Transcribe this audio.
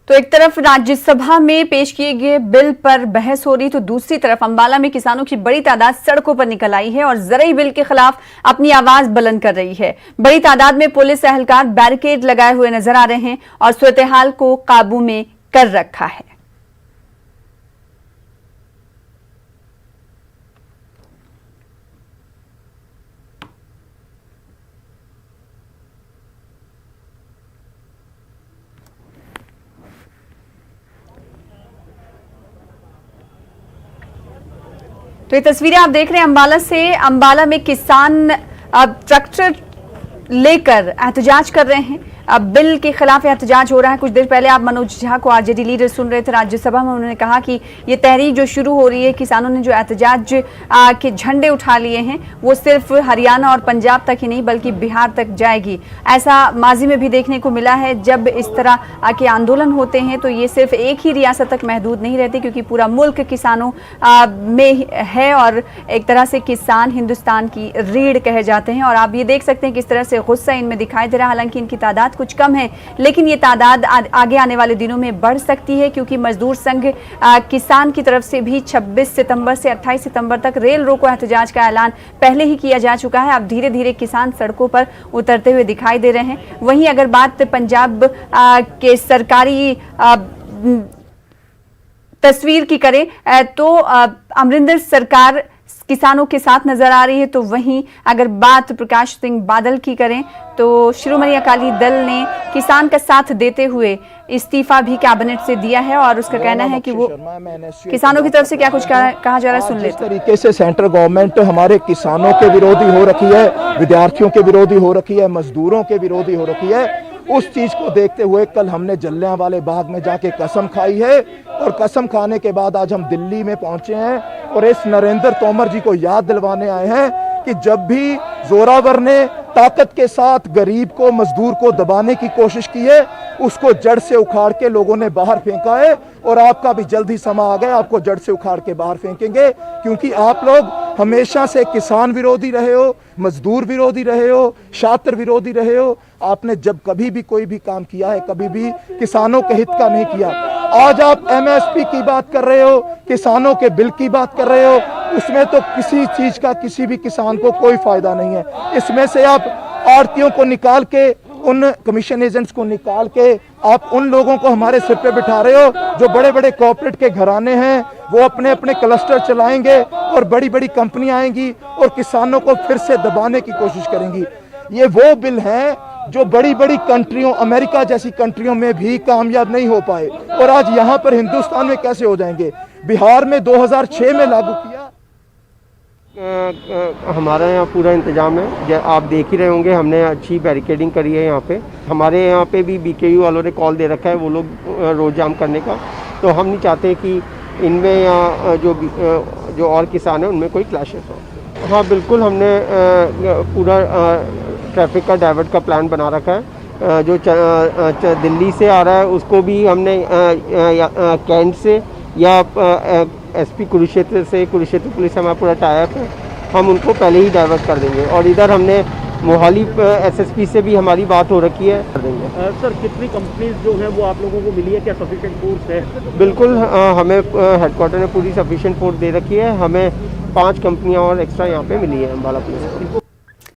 तो एक तरफ राज्यसभा में पेश किए गए बिल पर बहस हो रही, तो दूसरी तरफ अंबाला में किसानों की बड़ी तादाद सड़कों पर निकल आई है और ज़रई बिल के खिलाफ अपनी आवाज बुलंद कर रही है। बड़ी तादाद में पुलिस एहलकार बैरिकेड लगाए हुए नजर आ रहे हैं और सूरत-ए-हाल को काबू में कर रखा है। तो ये तस्वीरें आप देख रहे हैं अंबाला से। अंबाला में किसान अब ट्रैक्टर लेकर एहतजाज कर रहे हैं। अब बिल के खिलाफ एहतजाज हो रहा है। कुछ देर पहले आप मनोज झा को आरजेडी लीडर सुन रहे थे राज्यसभा में। उन्होंने कहा कि ये तहरीक जो शुरू हो रही है, किसानों ने जो एहतजाज के झंडे उठा लिए हैं, वो सिर्फ हरियाणा और पंजाब तक ही नहीं बल्कि बिहार तक जाएगी। ऐसा माजी में भी देखने को मिला है। जब इस तरह के आंदोलन होते हैं तो ये सिर्फ एक ही रियासत तक महदूद नहीं रहते, क्योंकि पूरा मुल्क किसानों में है और एक तरह से किसान हिंदुस्तान की रीढ़ कहे जाते हैं। और आप ये देख सकते हैं किस तरह से गुस्सा इनमें दिखाई दे रहा है। हालांकि इनकी तादाद कुछ कम है, लेकिन ये तादाद आगे आने वाले दिनों में बढ़ सकती है, क्योंकि मजदूर संघ किसान की तरफ से भी 26 सितंबर से 28 सितंबर तक रेल रोको एहतजाज का ऐलान पहले ही किया जा चुका है। अब धीरे धीरे किसान सड़कों पर उतरते हुए दिखाई दे रहे हैं। वहीं अगर बात पंजाब के सरकारी तस्वीर की करें तो अमरिंदर सरकार किसानों के साथ नजर आ रही है। तो वहीं अगर बात प्रकाश सिंह बादल की करें तो शिरोमणि अकाली दल ने किसान का साथ देते हुए इस्तीफा भी कैबिनेट से दिया है और उसका कहना है कि वो किसानों की तरफ से क्या कुछ कहा जा रहा है, सुन लेते हैं। जिस तरीके से सेंट्रल गवर्नमेंट हमारे किसानों के विरोधी हो रखी है, विद्यार्थियों के विरोधी हो रखी है, मजदूरों के विरोधी हो रखी है, उस चीज को देखते हुए कल हमने जलियांवाले बाग में जाके कसम खाई है और कसम खाने के बाद आज हम दिल्ली में पहुंचे हैं और इस नरेंद्र तोमर जी को याद दिलवाने आए हैं कि जब भी जोरावर ने ताकत के साथ गरीब को, मजदूर को दबाने की कोशिश की है, उसको जड़ से उखाड़ के लोगों ने बाहर फेंका है और आपका भी जल्द ही समय आ गया, आपको जड़ से उखाड़ के बाहर फेंकेंगे, क्योंकि आप लोग हमेशा से किसान विरोधी रहे हो, मजदूर विरोधी रहे हो, छात्र विरोधी रहे हो। आपने जब कभी भी कोई भी काम किया है, कभी भी किसानों के हित का नहीं किया। आज आप एमएसपी की बात कर रहे हो, किसानों के बिल की बात कर रहे हो, उसमें तो किसी चीज का किसी भी किसान को कोई फायदा नहीं है। इसमें से आप आड़तियों को निकाल के, उन कमीशन एजेंट्स को निकाल के आप उन लोगों को हमारे सिर पे बिठा रहे हो जो बड़े बड़े कॉर्पोरेट के घराने हैं, वो अपने अपने क्लस्टर चलाएंगे और बड़ी बड़ी कंपनियां आएंगी और किसानों को फिर से दबाने की कोशिश करेंगी। ये वो बिल हैं जो बड़ी बड़ी कंट्रियों, अमेरिका जैसी कंट्रियों में भी कामयाब नहीं हो पाए और आज यहाँ पर हिंदुस्तान में कैसे हो जाएंगे। बिहार में 2006 में लागू किया। हमारा यहाँ पूरा इंतजाम है, आप देख ही रहे होंगे, हमने अच्छी बैरिकेडिंग करी है यहाँ पे। हमारे यहाँ पे भी बीकेयू वालों ने कॉल दे रखा है वो लोग रोड जाम करने का, तो हम नहीं चाहते कि इनमें यहाँ जो और किसान हैं उनमें कोई क्लैशेस हो। हाँ बिल्कुल, हमने पूरा ट्रैफिक का डाइवर्ट का प्लान बना रखा है। जो दिल्ली से आ रहा है उसको भी हमने कैंट से या एसपी कुरुक्षेत्र से, कुरुक्षेत्र पुलिस हमारा पूरा टाई अप है, हम उनको पहले ही डाइवर्ट कर देंगे। और इधर हमने मोहाली एसएसपी से भी हमारी बात हो रखी है, कर देंगे। सर कितनी कंपनीज जो हैं वो आप लोगों को मिली है, क्या सफिशिएंट फोर्स है? बिल्कुल, हमें हेडक्वार्टर ने पूरी सफिशिएंट फोर्स दे रखी है। हमें 5 कंपनियां और एक्स्ट्रा यहाँ पे मिली है अम्बाला पुलिस को।